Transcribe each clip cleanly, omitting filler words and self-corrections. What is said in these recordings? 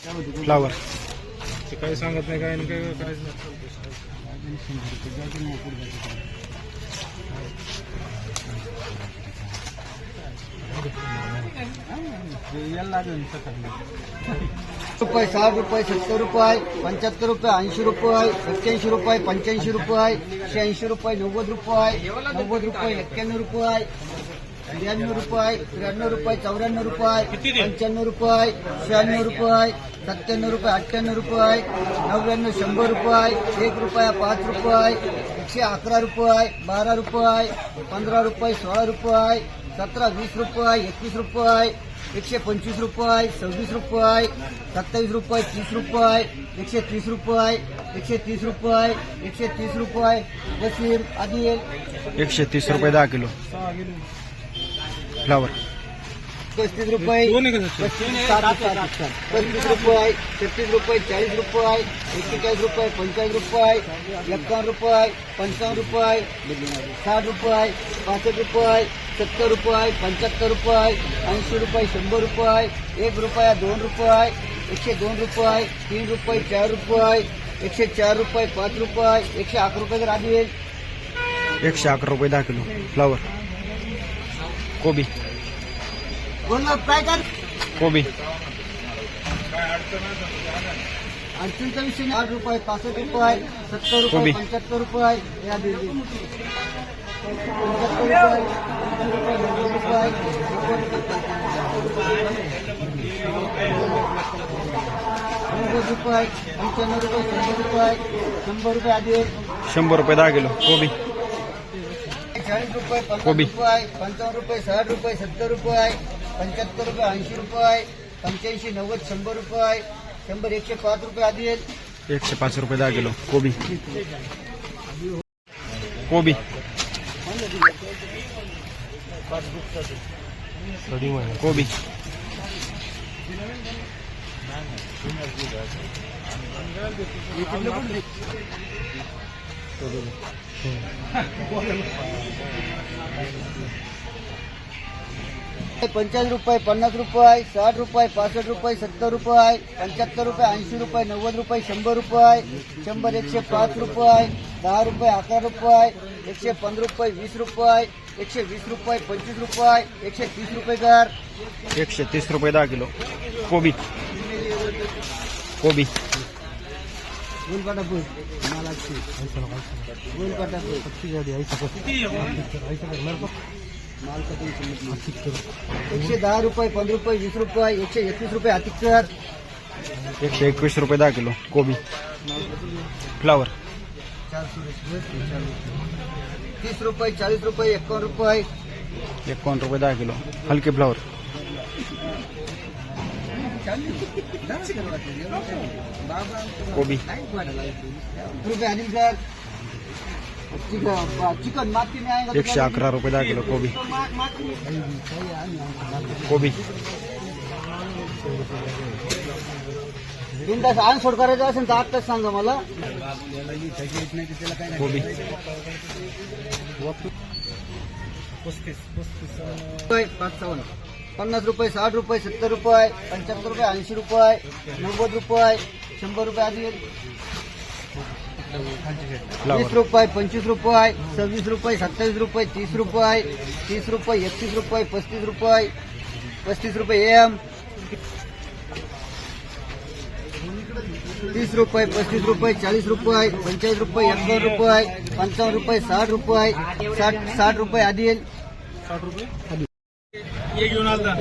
Flower ते काही सांगत नाही काय काय करायचं नाही. रुपये 60 रुपये 70 रुपये 75 रुपये 80 रुपये 81 रुपये 85 रुपये 86 रुपये 90 रुपये 91 रुपये 91 रुपये 92 रुपये 93 रुपये 94 रुपये 95 रुपये 96 रुपये 97 रुपये 98 रुपये 99 100 रुपये 1 रुपया 5 रुपये 111 रुपये 12 रुपये 15 रुपये 16 रुपये 17 20 रुपये 21 रुपये 125 रुपये 26 रुपये 27 रुपये 30 रुपये 130 रुपये 130 रुपये 130 रुपये बशीर आदिल 130 रुपये 10 किलो फ्लावर 35 रुपये 35 रुपये 36 रुपये 40 रुपये 41 रुपये 45 रुपये 51 रुपये 55 रुपये 60 रुपये 65 रुपये 70 रुपये 75 रुपये 80 रुपये 100 रुपये 1 रुपया 2 रुपये 102 रुपये 3 रुपये 4 रुपये 104 रुपये 5 रुपये 111 रुपये जर आधी 111 रुपये 10 किलो फ्लावर कोबी बोलना काय कर कोबी अडचणचा विषय 8 रुपये 65 रुपये 70 कोबी. रुपये 75 रुपये या दिली 75 रुपये 90 रुपये 95 रुपये 100 रुपये आधी 100 रुपये 10 किलो कोबी 40 रुपये 50 कोबी. रुपये 55 रुपये 60 रुपये 70 रुपये 75 रुपये 80 रुपये 85 90 100 रुपये 100 105 रुपये आधी 105 रुपये 10 किलो कोबी कोबी कोबी पंचाळीस रुपये 50 रुपये 60 रुपये 65 रुपये 70 रुपये 75 रुपये 80 रुपये 90 रुपये 100 रुपये 100 105 रुपये 10 रुपये 11 रुपये 115 रुपये 20 रुपये 120 रुपये 25 रुपये 130 रुपये कर 130 रुपये 10 किलो कोबी कोबी बोल पाटा बोल मला बोल पाटा बोल माल का 110 रुपये 15 रुपये 20 रुपये 121 रुपये अतिकर 121 रुपये 10 किलो कोबी फ्लावर 30 रुपये 40 रुपये 51 रुपये 51 रुपये 10 किलो हलके फ्लावर कोबी रुपये आदिल सर चिकन माती में आएगा 111 रुपये 10 किलो कोबी कोबी तीन तास आण सोड करायचं असेल तर 8 तास सांगा मला कोबी 55 50 रुपये 60 रुपये 70 रुपये 75 रुपये 80 रुपये 90 रुपये 100 रुपये आधी 20 रुपये 25 रुपये 26 रुपये 27 रुपये 30 रुपये 30 रुपये 31 रुपये 35 रुपये 35 रुपये एम 30 रुपये 35 रुपये 40 रुपये 45 रुपये 51 रुपये 55 रुपये 60 रुपये 60 रुपये आदिल 60 रुपये ये घेऊन आला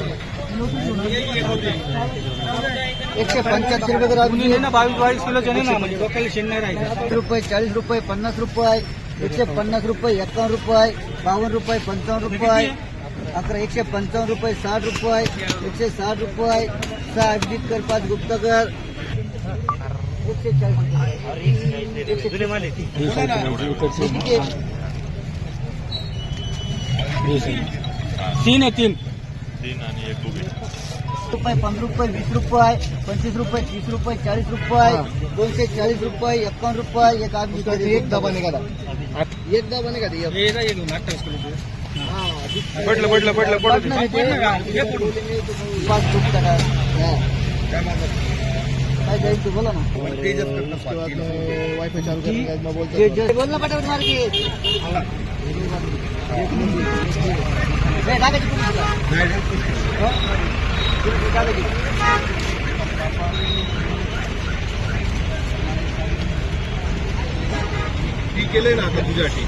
175 रुपये तर आदिल ना 22 किलो जणे ना म्हणजे डोक्याला शेण नाही राहायचं रुपये 40 रुपये 50 रुपये 150 रुपये 51 रुपये 52 रुपये 55 रुपये 155 रुपये 60 रुपये 160 रुपये 6 कर 5 गुप्त कर 3 आहे 3 रुपये 15 रुपये 20 रुपये 25 रुपये 30 रुपये 40 रुपये 240 रुपये 51 रुपये एक आदमी एक डबा निघाला एक डबा निघाला ये ना ये घेऊन 28 किलो पडलं पडलं पडलं पडलं 5 गुप्त कर काय जाईल तू बोला ना वाईफाई चालू करेंगे मैं बोलता बोलना पटापट मार के टाकायची टाकायची ती केलंय ना आता तुझ्यासाठी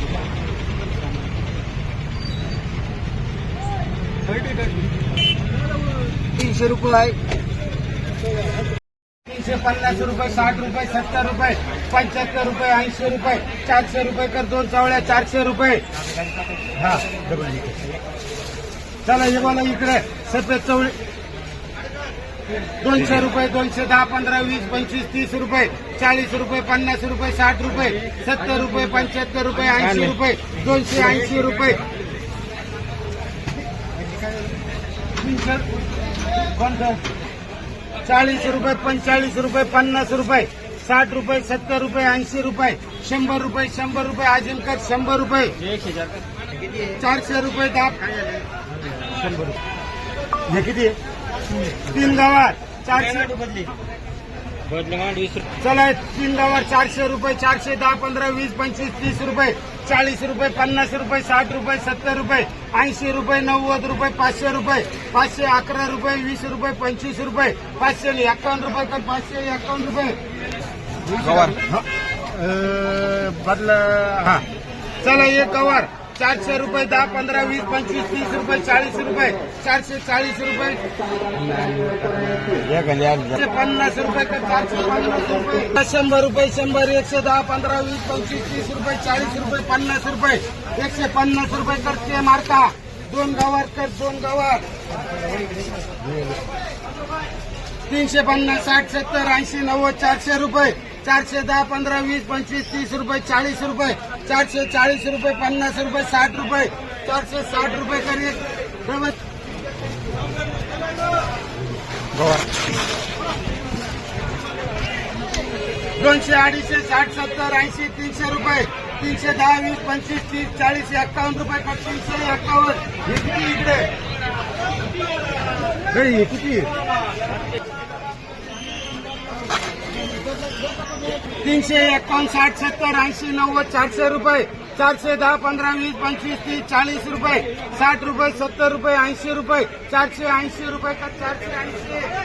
300 रुपये 350 रुपये 60 रुपये 70 रुपये 75 रुपये 80 रुपये 400 रुपये कर 2 चावळ्या 400 रुपये हा चला हे बोला इकडे सफेद चवळी 200 रुपये 210 15 20 25 30 रुपये 40 रुपये 50 रुपये 60 रुपये 70 रुपये 75 रुपये 80 रुपये 280 रुपये 300 कोणतं 40 रुपये 45 रुपये 50 रुपये 60 रुपये 70 रुपये 80 रुपये 100 रुपये 100 रुपये अजिंक्य 100 रुपये 400 रुपये 10 100 रुपये हे किती आहे 3 गावात 400 रुपये चला 3 गावात 400 रुपये 410 15 20 25 30 रुपये 40 रुपये 50 रुपये 60 रुपये 70 रुपये 80 रुपये 90 रुपये 500 रुपये 511 रुपये 20 रुपये 25 रुपये 551 रुपये तर 551 रुपये गवार बदला हा चला एक गवार 400 रुपये 10 15 20 25 30 रुपये 40 रुपये 440 रुपये 50 रुपये तर 450 रुपये 100 रुपये 100 110 15 20 25 30 रुपये 40 रुपये 50 रुपये 150 रुपये तर ते मारता 2 गावात तर 2 गावात 350 60 70 80 90 400 रुपये 410 15 20 25 30 रुपये 40 रुपये 440 रुपये 50 रुपये 60 रुपये 460 रुपये करिए गवार 200 250 60 70 80 300 रुपये 310 20 25 30 40 51 रुपये का 351 हे किती इकडे हे किती 351 60 70 80 90 400 रुपये 410 15 20 25 30 40 रुपये 60 रुपये 70 रुपये 80 रुपये 480 रुपये का 480